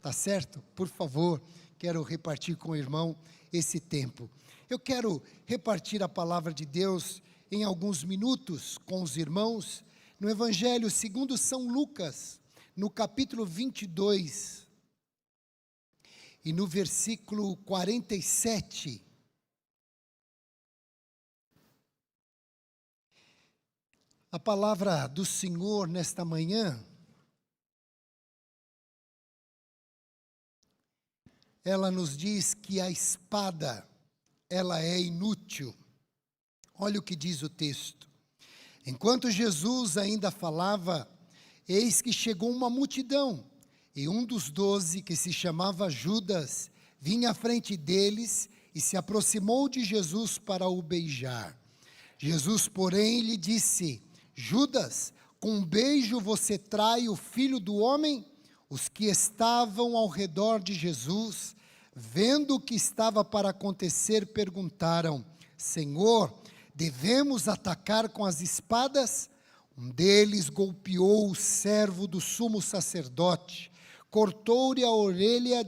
tá certo? Por favor, quero repartir com o irmão esse tempo. Eu quero repartir a palavra de Deus em alguns minutos com os irmãos, no Evangelho segundo São Lucas, no capítulo 22, e no versículo 47. A palavra do Senhor nesta manhã, ela nos diz que a espada, ela é inútil. Olha o que diz o texto. Enquanto Jesus ainda falava, eis que chegou uma multidão, e um dos 12, que se chamava Judas, vinha à frente deles e se aproximou de Jesus para o beijar. Jesus, porém, lhe disse: Judas, com um beijo você trai o Filho do Homem? Os que estavam ao redor de Jesus, vendo o que estava para acontecer, perguntaram: Senhor, devemos atacar com as espadas? Um deles golpeou o servo do sumo sacerdote, cortou-lhe a orelha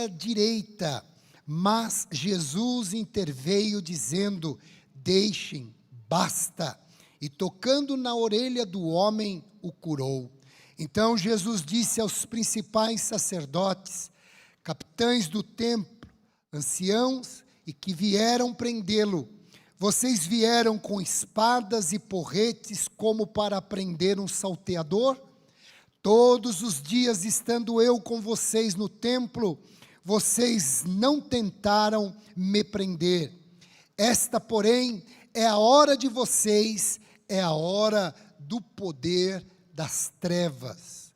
direita, mas Jesus interveio dizendo: deixem, basta. E tocando na orelha do homem, o curou. Então Jesus disse aos principais sacerdotes, capitães do templo, anciãos, e que vieram prendê-lo: vocês vieram com espadas e porretes como para prender um salteador? Todos os dias, estando eu com vocês no templo, vocês não tentaram me prender. Esta, porém, é a hora de vocês, é a hora do poder das trevas.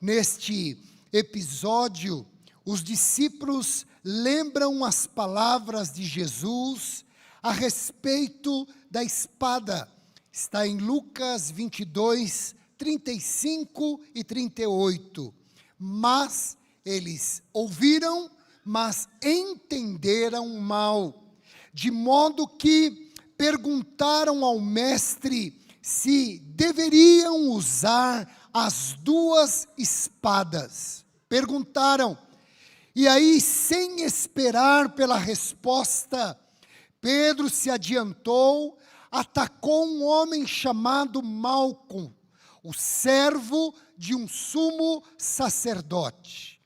Neste episódio, os discípulos lembram as palavras de Jesus a respeito da espada. Está em Lucas 22, 35 e 38. Mas eles ouviram, mas entenderam mal, de modo que perguntaram ao mestre se deveriam usar as duas espadas. Perguntaram, e aí, sem esperar pela resposta, Pedro se adiantou, atacou um homem chamado Malco, o servo de um sumo sacerdote.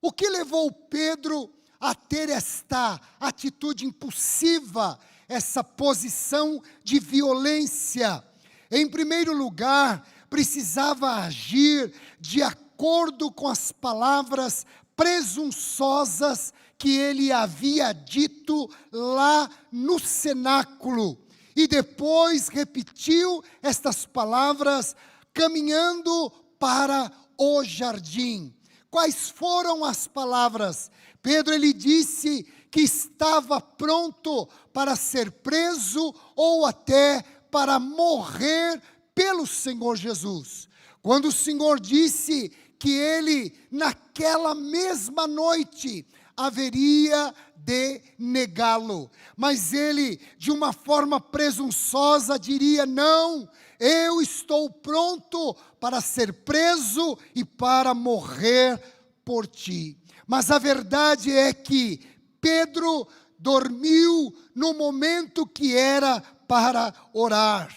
O que levou Pedro a ter esta atitude impulsiva, essa posição de violência? Em primeiro lugar, precisava agir de acordo com as palavras presunçosas que ele havia dito lá no cenáculo. E depois repetiu estas palavras caminhando para o jardim. Quais foram as palavras? Pedro, ele disse que estava pronto para ser preso ou até para morrer pelo Senhor Jesus. Quando o Senhor disse que ele, naquela mesma noite, haveria de negá-lo. Mas ele, de uma forma presunçosa, diria: não, eu estou pronto para ser preso e para morrer por ti. Mas a verdade é que Pedro dormiu no momento que era para orar.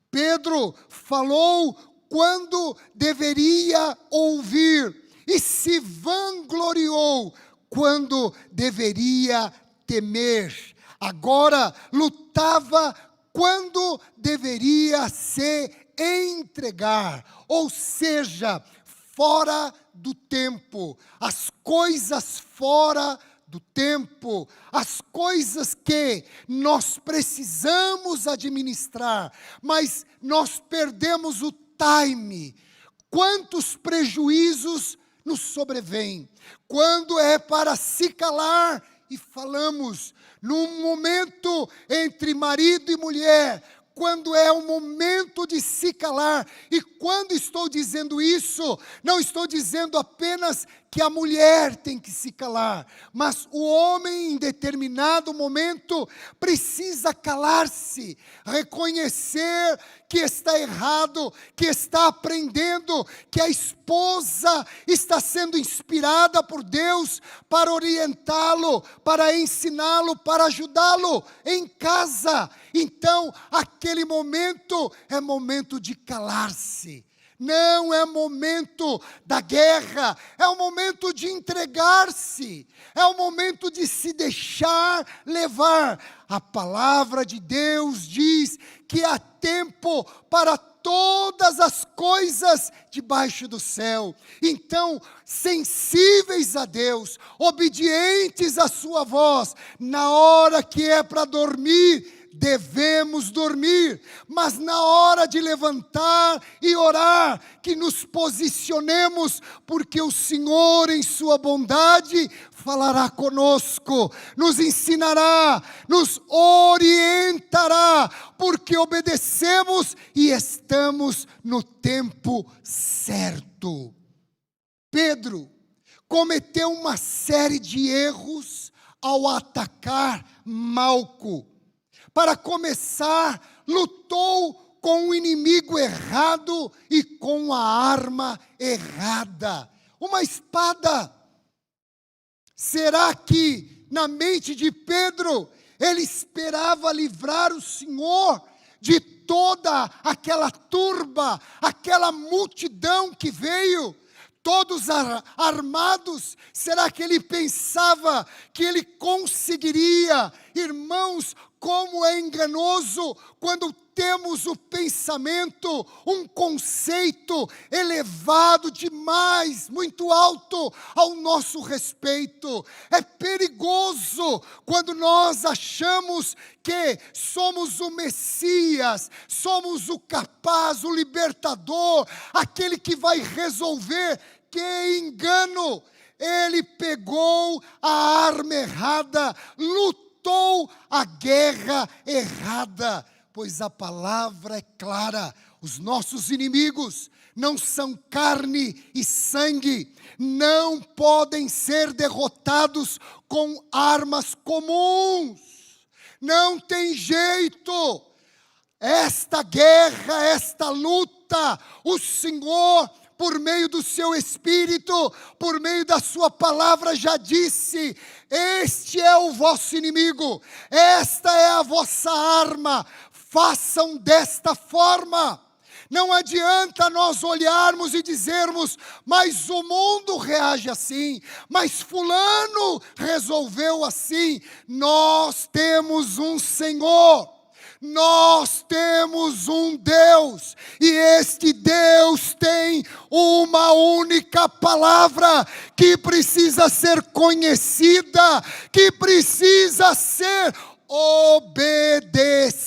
Pedro falou quando deveria ouvir e se vangloriou quando deveria temer. Agora lutava quando deveria se entregar, ou seja, fora do tempo. As coisas fora do tempo, as coisas que nós precisamos administrar, mas nós perdemos o time. Quantos prejuízos nos sobrevêm quando é para se calar e falamos num momento entre marido e mulher, quando é o momento de se calar. E quando estou dizendo isso, não estou dizendo apenas que a mulher tem que se calar, mas o homem em determinado momento precisa calar-se, reconhecer que está errado, que está aprendendo, que a esposa está sendo inspirada por Deus para orientá-lo, para ensiná-lo, para ajudá-lo em casa. Então, aquele momento é momento de calar-se. Não é momento da guerra, é o momento de entregar-se, é o momento de se deixar levar. A palavra de Deus diz que há tempo para todas as coisas debaixo do céu. Então, sensíveis a Deus, obedientes à sua voz, na hora que é para dormir, devemos dormir, mas na hora de levantar e orar, que nos posicionemos, porque o Senhor em sua bondade falará conosco, nos ensinará, nos orientará, porque obedecemos e estamos no tempo certo. Pedro cometeu uma série de erros ao atacar Malco. Para começar, lutou com o inimigo errado e com a arma errada. Uma espada. Será que na mente de Pedro ele esperava livrar o Senhor de toda aquela turba, aquela multidão que veio? Todos armados? Será que ele pensava que ele conseguiria? Irmãos, como é enganoso quando temos o pensamento, um conceito elevado demais, muito alto ao nosso respeito. É perigoso quando nós achamos que somos o Messias, somos o capaz, o libertador, aquele que vai resolver. Que engano! Ele pegou a arma errada, lutou a guerra errada, pois a palavra é clara: os nossos inimigos não são carne e sangue, não podem ser derrotados com armas comuns, não tem jeito. Esta guerra, esta luta, o Senhor, por meio do seu Espírito, por meio da sua palavra, já disse: este é o vosso inimigo, esta é a vossa arma, façam desta forma. Não adianta nós olharmos e dizermos: mas o mundo reage assim, mas fulano resolveu assim. Nós temos um Senhor, nós temos um Deus, e este Deus tem uma única palavra que precisa ser conhecida, que precisa ser obedecida.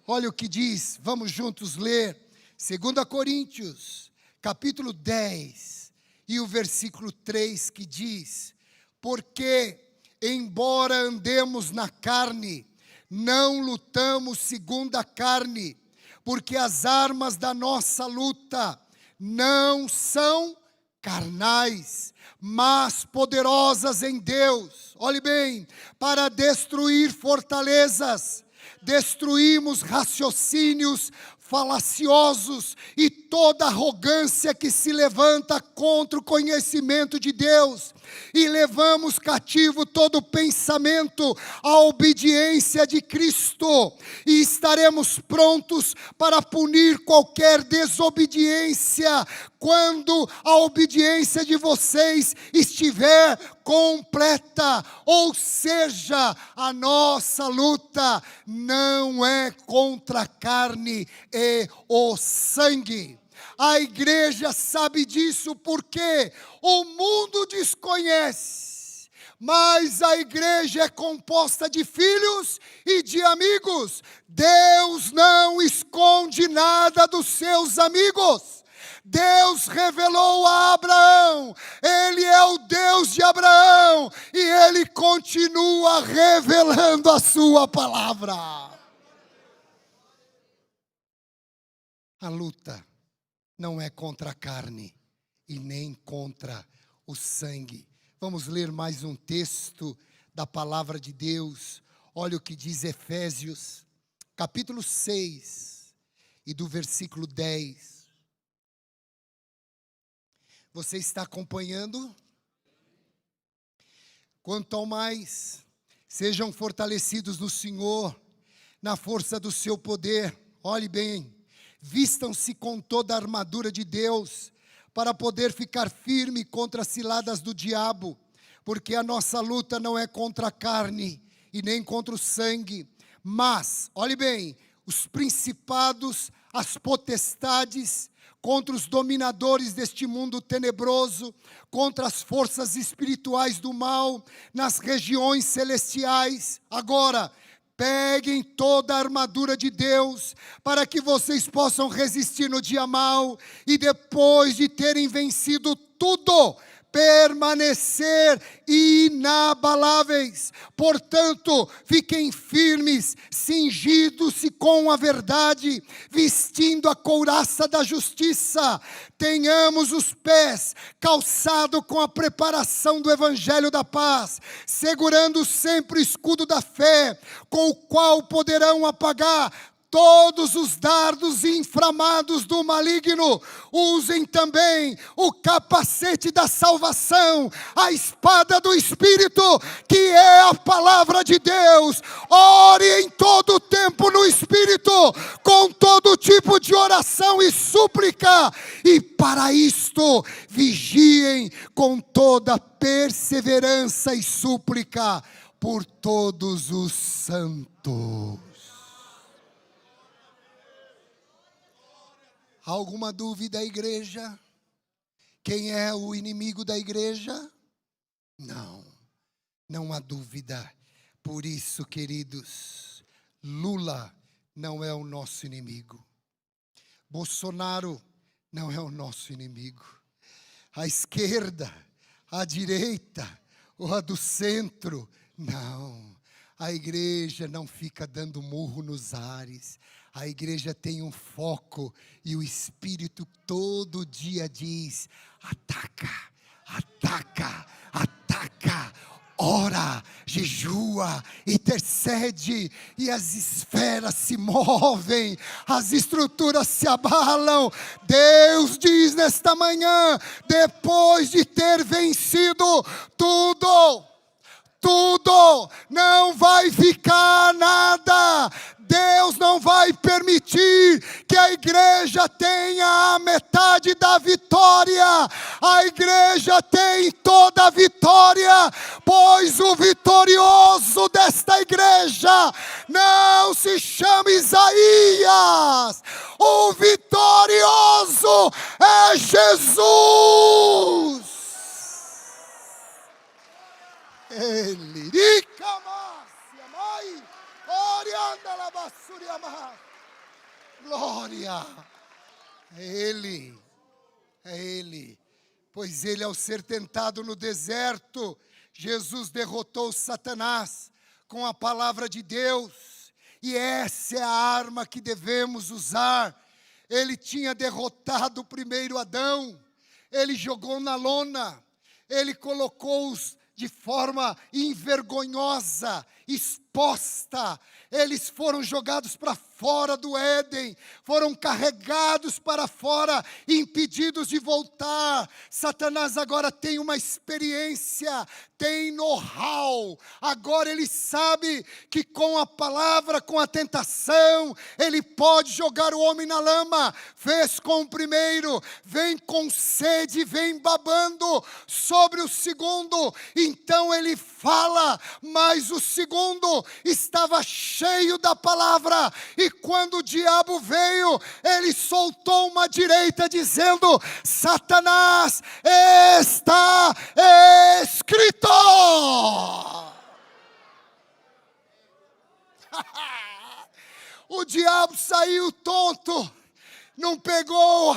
Olha o que diz, vamos juntos ler, 2 Coríntios, capítulo 10, e o versículo 3, que diz: porque, embora andemos na carne, não lutamos segundo a carne, porque as armas da nossa luta não são carnais, mas poderosas em Deus. Olhe bem, para destruir fortalezas. Destruímos raciocínios falaciosos e toda arrogância que se levanta contra o conhecimento de Deus, e levamos cativo todo pensamento à obediência de Cristo, e estaremos prontos para punir qualquer desobediência quando a obediência de vocês estiver completa. Ou seja, a nossa luta não é contra a carne e o sangue. A igreja sabe disso porque o mundo desconhece, mas a igreja é composta de filhos e de amigos. Deus não esconde nada dos seus amigos. Deus revelou a Abraão, Ele é o Deus de Abraão, e Ele continua revelando a sua palavra. A luta não é contra a carne e nem contra o sangue. Vamos ler mais um texto da palavra de Deus. Olha o que diz Efésios, capítulo 6 e do versículo 10. Você está acompanhando? Quanto ao mais, sejam fortalecidos no Senhor, na força do seu poder. Olhe bem, vistam-se com toda a armadura de Deus, para poder ficar firme contra as ciladas do diabo, porque a nossa luta não é contra a carne e nem contra o sangue, mas, olhe bem, os principados, as potestades, contra os dominadores deste mundo tenebroso, contra as forças espirituais do mal, nas regiões celestiais. Agora, peguem toda a armadura de Deus, para que vocês possam resistir no dia mau, e depois de terem vencido tudo, permanecer inabaláveis. Portanto, fiquem firmes, cingidos-se com a verdade, vestindo a couraça da justiça. Tenhamos os pés calçados com a preparação do evangelho da paz, segurando sempre o escudo da fé, com o qual poderão apagar todos os dardos inflamados do maligno. Usem também o capacete da salvação, a espada do Espírito, que é a palavra de Deus. Ore em todo o tempo no Espírito, com todo tipo de oração e súplica. E para isto, vigiem com toda perseverança e súplica por todos os santos. Há alguma dúvida, igreja? Quem é o inimigo da igreja? Não, não há dúvida. Por isso, queridos, Lula não é o nosso inimigo. Bolsonaro não é o nosso inimigo. A esquerda, a direita ou a do centro, não. A igreja não fica dando murro nos ares. A igreja tem um foco e o Espírito todo dia diz: ataca, ataca, ataca, ora, jejua, intercede, e as esferas se movem, as estruturas se abalam. Deus diz nesta manhã, depois de ter vencido tudo, não vai ficar nada. Deus não vai permitir que a igreja tenha a metade da vitória. A igreja tem toda a vitória, pois o vitorioso desta igreja não se chama Isaías. O vitorioso é Jesus. Ele glória, é Ele, pois Ele, ao ser tentado no deserto, Jesus derrotou Satanás com a palavra de Deus, e essa é a arma que devemos usar. Ele tinha derrotado o primeiro Adão, Ele jogou na lona, Ele colocou-os de forma envergonhosa, exposta. Eles foram jogados para fora do Éden, foram carregados para fora, impedidos de voltar. Satanás agora tem uma experiência, tem know-how. Agora ele sabe que com a palavra, com a tentação, ele pode jogar o homem na lama. Fez com o primeiro, vem com sede, vem babando sobre o segundo. Então ele fala, mas o segundo estava cheio da palavra, e quando o diabo veio, ele soltou uma direita dizendo: Satanás, está escrito. O diabo saiu tonto, não pegou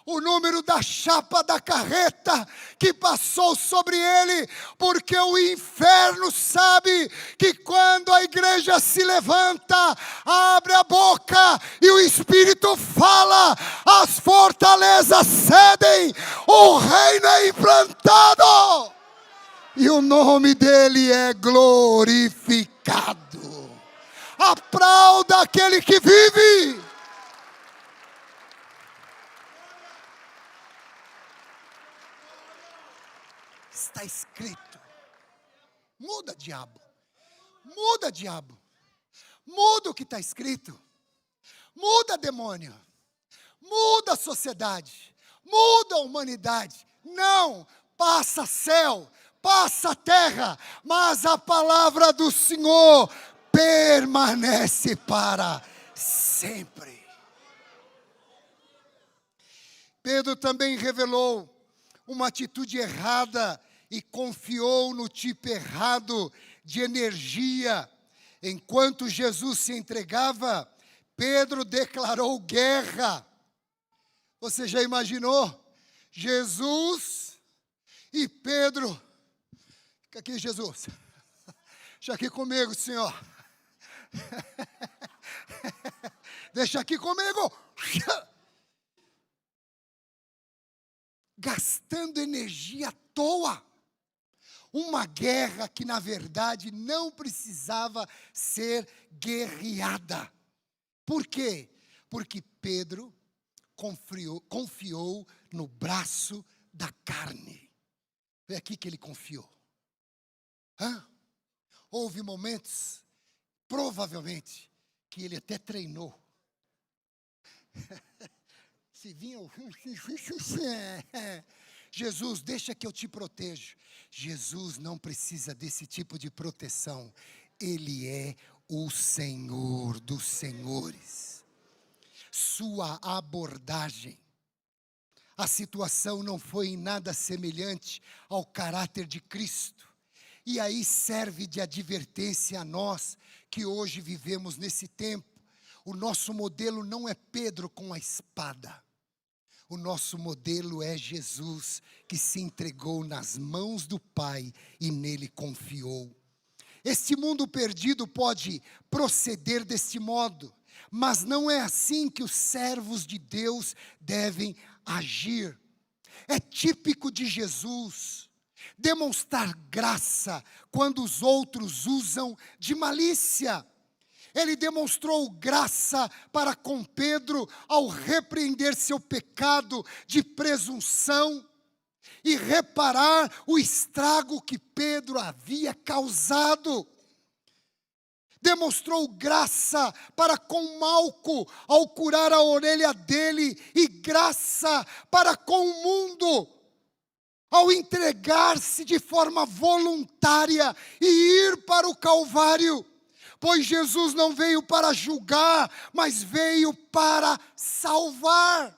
o número da chapa da carreta que passou sobre ele, porque o inferno sabe que quando a igreja se levanta, abre a boca e o Espírito fala, as fortalezas cedem, o reino é implantado e o nome dele é glorificado. Aplauda aquele que vive. Está escrito. Muda, diabo. Muda, diabo. Muda o que está escrito. Muda, demônio. Muda a sociedade. Muda a humanidade. Não passa céu, passa terra, mas a palavra do Senhor permanece para sempre. Pedro também revelou uma atitude errada e confiou no tipo errado de energia. Enquanto Jesus se entregava, Pedro declarou guerra. Você já imaginou? Jesus e Pedro. Fica aqui, Jesus. Deixa aqui comigo, Senhor. Deixa aqui comigo. Gastando energia à toa. Uma guerra que, na verdade, não precisava ser guerreada. Por quê? Porque Pedro confiou no braço da carne. Foi aqui que ele confiou. Houve momentos, provavelmente, que ele até treinou. Se vinha o... Jesus, deixa que eu te protejo. Jesus não precisa desse tipo de proteção. Ele é o Senhor dos senhores. Sua abordagem, a situação não foi em nada semelhante ao caráter de Cristo. E aí serve de advertência a nós que hoje vivemos nesse tempo. O nosso modelo não é Pedro com a espada. O nosso modelo é Jesus, que se entregou nas mãos do Pai e nele confiou. Este mundo perdido pode proceder deste modo, mas não é assim que os servos de Deus devem agir. É típico de Jesus demonstrar graça quando os outros usam de malícia. Ele demonstrou graça para com Pedro ao repreender seu pecado de presunção e reparar o estrago que Pedro havia causado. Demonstrou graça para com Malco ao curar a orelha dele e graça para com o mundo ao entregar-se de forma voluntária e ir para o Calvário. Pois Jesus não veio para julgar, mas veio para salvar.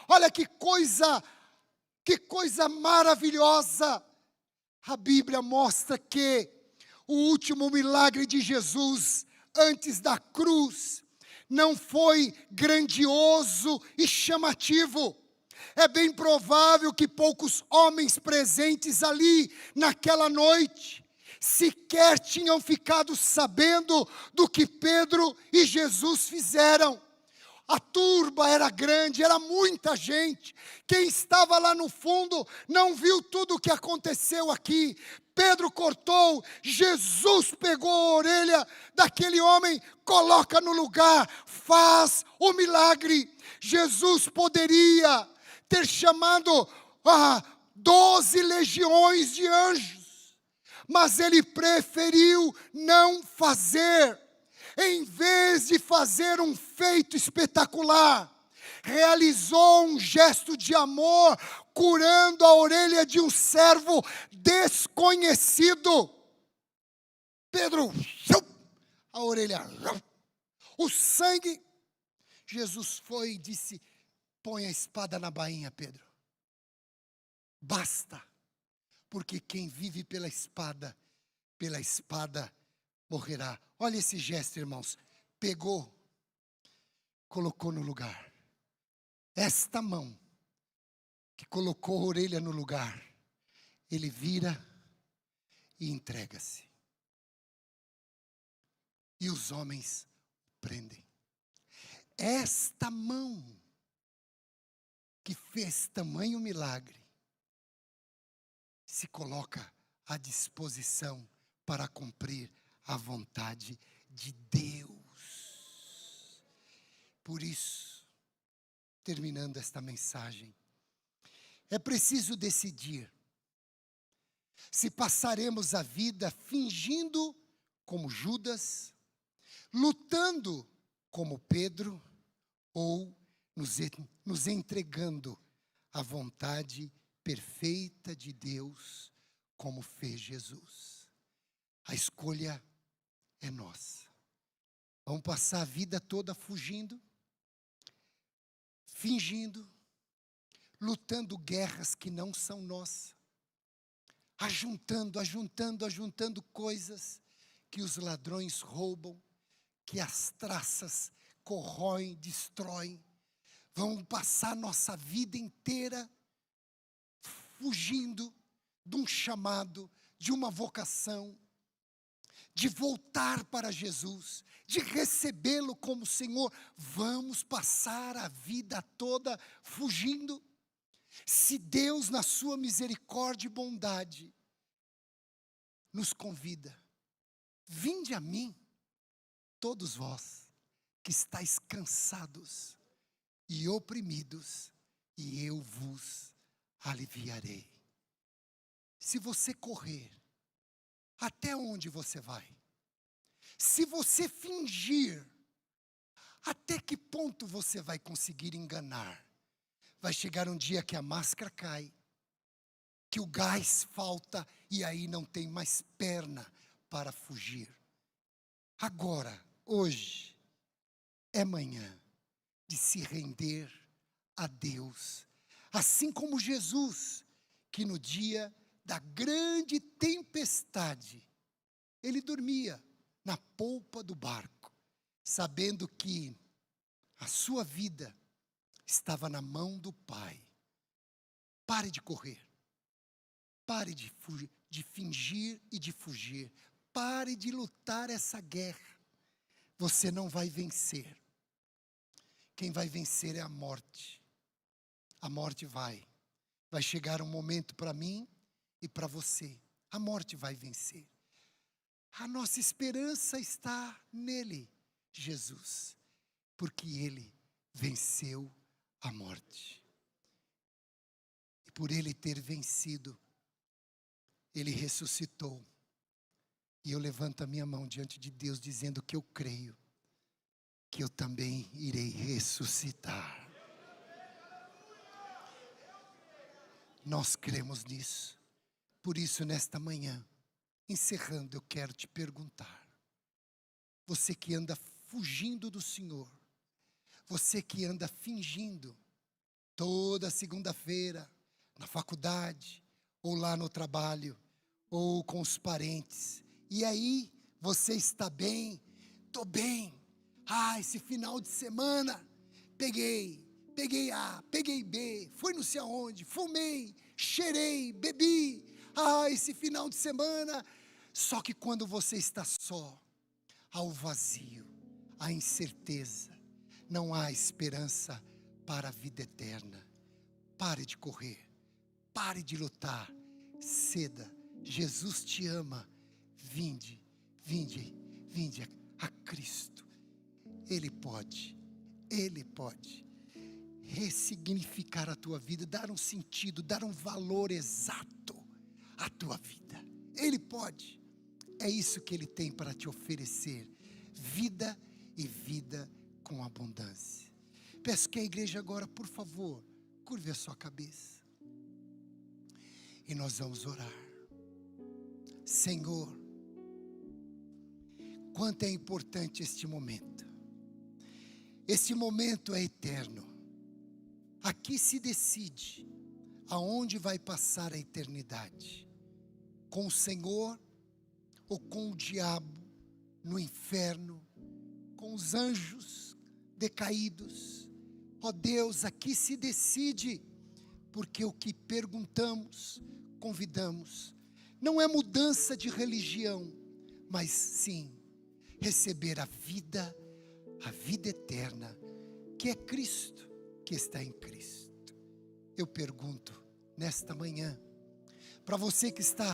Olha que coisa maravilhosa. A Bíblia mostra que o último milagre de Jesus antes da cruz não foi grandioso e chamativo. É bem provável que poucos homens presentes ali naquela noite sequer tinham ficado sabendo do que Pedro e Jesus fizeram. A turba era grande, era muita gente. Quem estava lá no fundo não viu tudo o que aconteceu aqui. Pedro cortou, Jesus pegou a orelha daquele homem, coloca no lugar, faz o milagre. Jesus poderia ter chamado 12 legiões de anjos, mas ele preferiu não fazer. Em vez de fazer um feito espetacular, realizou um gesto de amor, curando a orelha de um servo desconhecido. Pedro, a orelha, o sangue. Jesus foi e disse: põe a espada na bainha, Pedro. Basta, porque quem vive pela espada morrerá. Olha esse gesto, irmãos. Pegou, colocou no lugar. Esta mão que colocou a orelha no lugar, ele vira e entrega-se. E os homens prendem. Esta mão que fez tamanho milagre se coloca à disposição para cumprir a vontade de Deus. Por isso, terminando esta mensagem, é preciso decidir se passaremos a vida fingindo como Judas, lutando como Pedro, ou nos entregando à vontade perfeita de Deus, como fez Jesus. A escolha é nossa. Vamos passar a vida toda fugindo, fingindo, lutando guerras que não são nossas, ajuntando coisas que os ladrões roubam, que as traças corroem, destroem. Vamos passar nossa vida inteira fugindo de um chamado, de uma vocação, de voltar para Jesus, de recebê-lo como Senhor. Vamos passar a vida toda fugindo. Se Deus, na sua misericórdia e bondade, nos convida: vinde a mim, todos vós que estáis cansados e oprimidos, e eu vos aliviarei. Se você correr, até onde você vai? Se você fingir, até que ponto você vai conseguir enganar? Vai chegar um dia que a máscara cai, que o gás falta e aí não tem mais perna para fugir. Agora, hoje, é manhã de se render a Deus. Assim como Jesus, que no dia da grande tempestade, ele dormia na polpa do barco, sabendo que a sua vida estava na mão do Pai. Pare de correr. Pare de fingir e de fugir. Pare de lutar essa guerra. Você não vai vencer. Quem vai vencer é a morte. A morte vai chegar um momento para mim e para você. A morte vai vencer. A nossa esperança está nele, Jesus, porque ele venceu a morte. E por ele ter vencido, ele ressuscitou. E eu levanto a minha mão diante de Deus, dizendo que eu creio que eu também irei ressuscitar. Nós cremos nisso. Por isso, nesta manhã, encerrando, eu quero te perguntar: você que anda fugindo do Senhor, você que anda fingindo, toda segunda-feira, na faculdade, ou lá no trabalho, ou com os parentes, e aí você está bem? Estou bem. Esse final de semana, peguei A, peguei B, fui não sei aonde, fumei, cheirei, bebi. Esse final de semana. Só que quando você está só, há o vazio, há incerteza, não há esperança para a vida eterna. Pare de correr, pare de lutar, ceda. Jesus te ama. Vinde a Cristo. Ele pode ressignificar a tua vida, dar um sentido, dar um valor exato à tua vida. Ele pode. É isso que ele tem para te oferecer: vida e vida com abundância. Peço que a igreja agora, por favor, curve a sua cabeça. E nós vamos orar. Senhor, quanto é importante este momento. Este momento é eterno. Aqui se decide aonde vai passar a eternidade. Com o Senhor ou com o diabo no inferno, com os anjos decaídos. Ó Deus, aqui se decide, porque o que perguntamos, convidamos, não é mudança de religião, mas sim receber a vida eterna, que é Cristo, que está em Cristo. Eu pergunto nesta manhã, para você que está